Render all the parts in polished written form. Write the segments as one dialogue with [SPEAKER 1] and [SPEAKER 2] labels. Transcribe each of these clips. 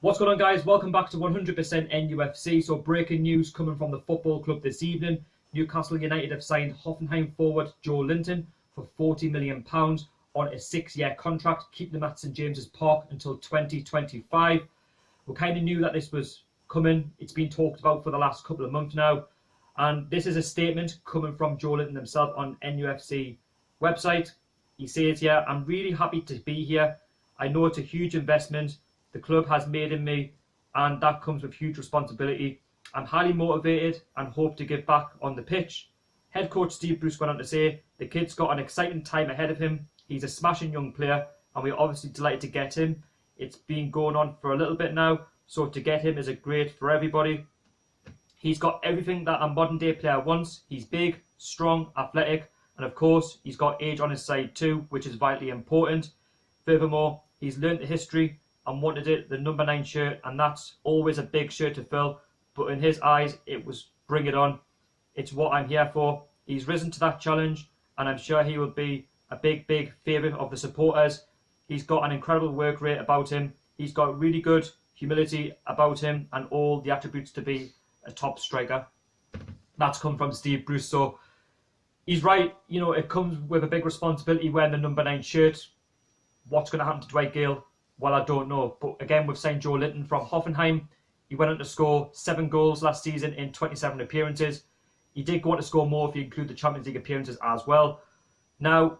[SPEAKER 1] What's going on, guys? Welcome back to 100% NUFC. So breaking news coming from the football club this evening. Newcastle United have signed Hoffenheim forward Joelinton for £40 million on a 6-year contract, keeping him at St James's Park until 2025. We kind of knew that this was coming. It's been talked about for the last couple of months now. And this is a statement coming from Joelinton himself on NUFC website. He says here, "I'm really happy to be here. I know it's a huge investment the club has made in me, and that comes with huge responsibility. I'm highly motivated and hope to give back on the pitch." Head coach Steve Bruce went on to say, "The kid's got an exciting time ahead of him. He's a smashing young player, and we're obviously delighted to get him. It's been going on for a little bit now, so to get him is a great for everybody. He's got everything that a modern day player wants. He's big, strong, athletic, and of course, he's got age on his side too, which is vitally important. Furthermore, he's learned the history and wanted it, the number 9 shirt, and that's always a big shirt to fill, but in his eyes, it was bring it on. It's what I'm here for. He's risen to that challenge, and I'm sure he will be a big favourite of the supporters. He's got an incredible work rate about him. He's got really good humility about him and all the attributes to be a top striker." That's come from Steve Bruce, so he's right. You know, it comes with a big responsibility wearing the number 9 shirt. What's going to happen to Dwight Gale? Well, I don't know. But again, we've signed Joelinton from Hoffenheim. He went on to score 7 goals last season in 27 appearances. He did go on to score more if you include the Champions League appearances as well. Now,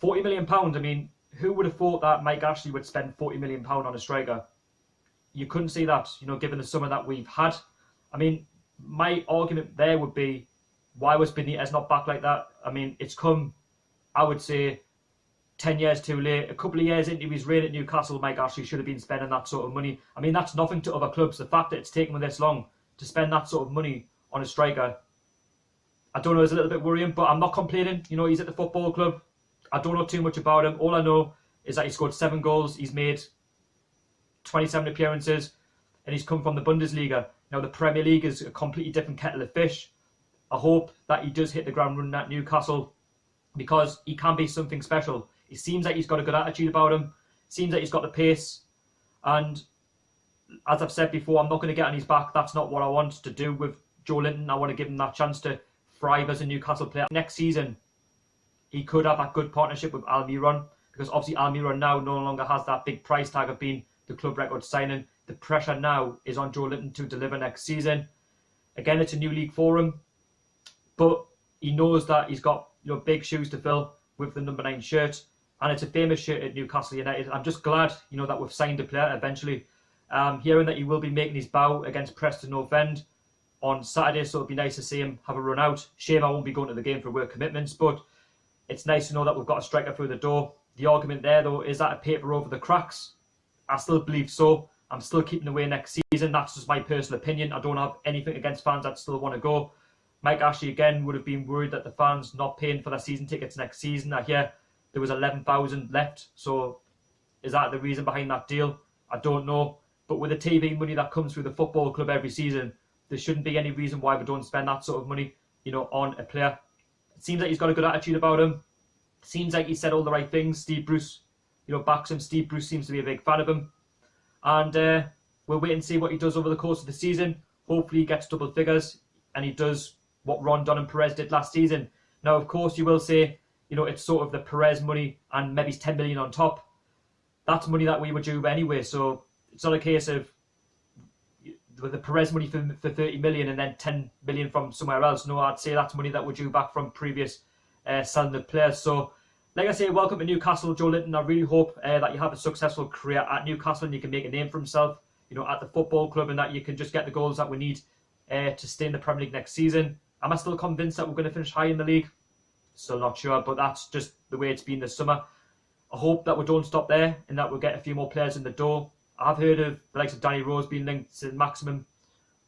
[SPEAKER 1] £40 million. I mean, who would have thought that Mike Ashley would spend £40 million on a striker? You couldn't see that, you know, given the summer that we've had. I mean, my argument there would be, why was Benitez not back like that? I mean, it's come, I would say, 10 years too late. A couple of years into his reign at Newcastle, Mike Ashley should have been spending that sort of money. I mean, that's nothing to other clubs. The fact that it's taken them this long to spend that sort of money on a striker, I don't know, is a little bit worrying, but I'm not complaining. You know, he's at the football club. I don't know too much about him. All I know is that he scored 7 goals. He's made 27 appearances, and he's come from the Bundesliga. Now, the Premier League is a completely different kettle of fish. I hope that he does hit the ground running at Newcastle, because he can be something special. It seems like he's got a good attitude about him. Seems like he's got the pace. And as I've said before, I'm not going to get on his back. That's not what I want to do with Joelinton. I want to give him that chance to thrive as a Newcastle player. Next season, he could have a good partnership with Almiron, because obviously Almiron now no longer has that big price tag of being the club record signing. The pressure now is on Joelinton to deliver next season. Again, it's a new league for him, but he knows that he's got, you know, big shoes to fill with the number 9 shirt, and it's a famous shirt at Newcastle United. I'm just glad, you know, that we've signed a player eventually. Hearing that he will be making his bow against Preston North End on Saturday, so it'd be nice to see him have a run out. Shame I won't be going to the game for work commitments, but it's nice to know that we've got a striker through the door. The argument there, though, is that a paper over the cracks? I still believe so. I'm still keeping away next season. That's just my personal opinion. I don't have anything against fans that still want to go. Mike Ashley, again, would have been worried that the fans not paying for their season tickets next season. I hear there was 11,000 left. So is that the reason behind that deal? I don't know. But with the TV money that comes through the football club every season, there shouldn't be any reason why we don't spend that sort of money, you know, on a player. It seems like he's got a good attitude about him. It seems like he said all the right things. Steve Bruce, you know, backs him. Steve Bruce seems to be a big fan of him. And we'll wait and see what he does over the course of the season. Hopefully he gets double figures and he does what Rondon and Perez did last season. Now, of course, you will say, you know, it's sort of the Perez money and maybe 10 million on top. That's money that we were due anyway, so it's not a case of the Perez money for 30 million and then 10 million from somewhere else. No, I'd say that's money that we're due back from previous selling the players. So, like I say, welcome to Newcastle, Joelinton. I really hope that you have a successful career at Newcastle and you can make a name for himself, you know, at the football club, and that you can just get the goals that we need to stay in the Premier League next season. Am I still convinced that we're going to finish high in the league? Still not sure, but that's just the way it's been this summer. I hope that we don't stop there and that we'll get a few more players in the door. I've heard of the likes of Danny Rose being linked to Maximum.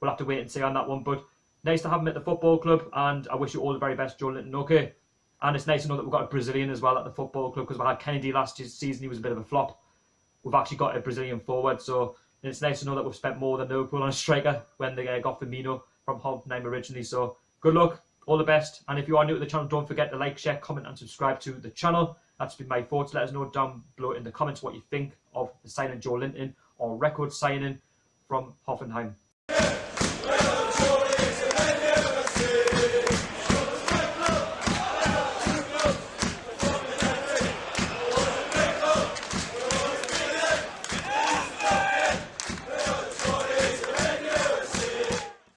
[SPEAKER 1] We'll have to wait and see on that one, but nice to have him at the football club, and I wish you all the very best, Joelinton. Okay. And it's nice to know that we've got a Brazilian as well at the football club, because we had Kennedy last season. He was a bit of a flop. We've actually got a Brazilian forward, so it's nice to know that we've spent more than Liverpool on a striker when they got Firmino from Hoffenheim originally. So good luck, all the best. And if you are new to the channel, don't forget to like, share, comment and subscribe to the channel. That's been my thoughts. Let us know down below in the comments what you think of the signing Joelinton or record signing from Hoffenheim.